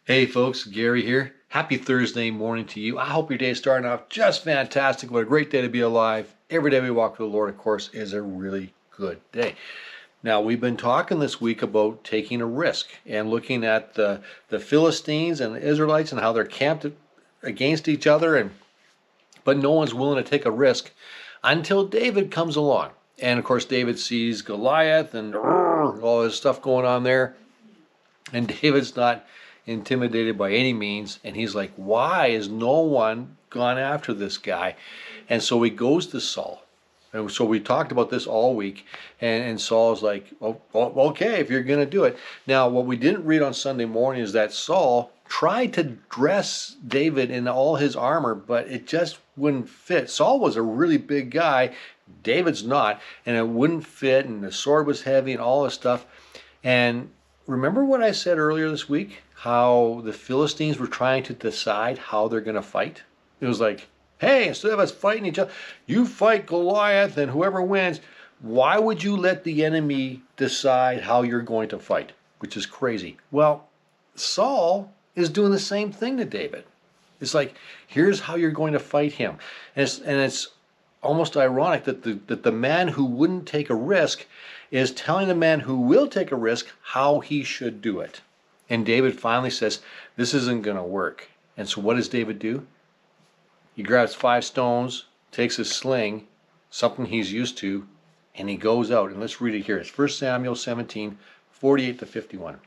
Hey folks, Gary here. Happy Thursday morning to you. I hope your day is starting off just fantastic. What a great day to be alive. Every day we walk with the Lord, of course, is a really good day. Now, we've been talking this week about taking a risk and looking at the Philistines and the Israelites and how they're camped against each other, but no one's willing to take a risk until David comes along. And of course, David sees Goliath and all this stuff going on there. And David's not intimidated by any means. And he's like, why has no one gone after this guy? And so he goes to Saul. And so we talked about this all week. And Saul's like, oh, okay, if you're going to do it. Now, what we didn't read on Sunday morning is that Saul tried to dress David in all his armor, but it just wouldn't fit. Saul was a really big guy. David's not. And it wouldn't fit. And the sword was heavy and all this stuff. And remember what I said earlier this week? How the Philistines were trying to decide how they're going to fight? It was like, hey, instead of us fighting each other, you fight Goliath and whoever wins. Why would you let the enemy decide how you're going to fight? Which is crazy. Well, Saul is doing the same thing to David. It's like, here's how you're going to fight him. And it's almost ironic that the man who wouldn't take a risk is telling the man who will take a risk how he should do it. And David finally says, this isn't going to work. And so what does David do? He grabs 5 stones, takes his sling, something he's used to, and he goes out. And let's read it here. It's 1 Samuel 17, 48 to 51.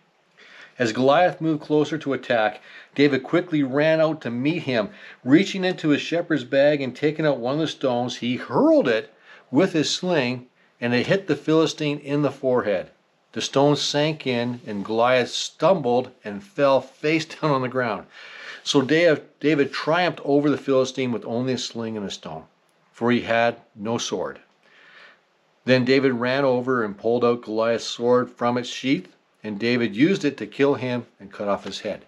As Goliath moved closer to attack, David quickly ran out to meet him. Reaching into his shepherd's bag and taking out one of the stones, he hurled it with his sling, and it hit the Philistine in the forehead. The stone sank in, and Goliath stumbled and fell face down on the ground. So David triumphed over the Philistine with only a sling and a stone, for he had no sword. Then David ran over and pulled out Goliath's sword from its sheath, and David used it to kill him and cut off his head.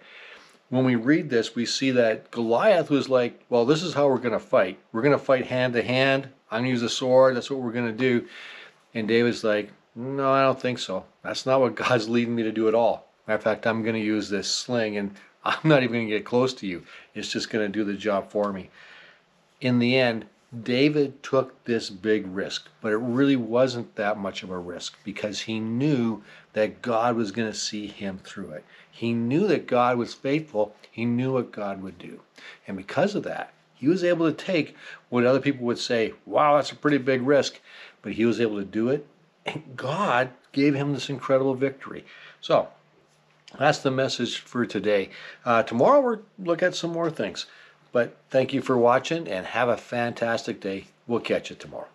When we read this, we see that Goliath was like, well, this is how we're going to fight. We're going to fight hand to hand. I'm going to use a sword. That's what we're going to do. And David's like, no, I don't think so. That's not what God's leading me to do at all. Matter of fact, I'm going to use this sling, and I'm not even going to get close to you. It's just going to do the job for me. In the end, David took this big risk, but it really wasn't that much of a risk because he knew that God was going to see him through it. He knew that God was faithful. He knew what God would do. And because of that, he was able to take what other people would say, wow, that's a pretty big risk, but he was able to do it, and God gave him this incredible victory. So that's the message for today. Tomorrow we'll look at some more things. But thank you for watching and have a fantastic day. We'll catch you tomorrow.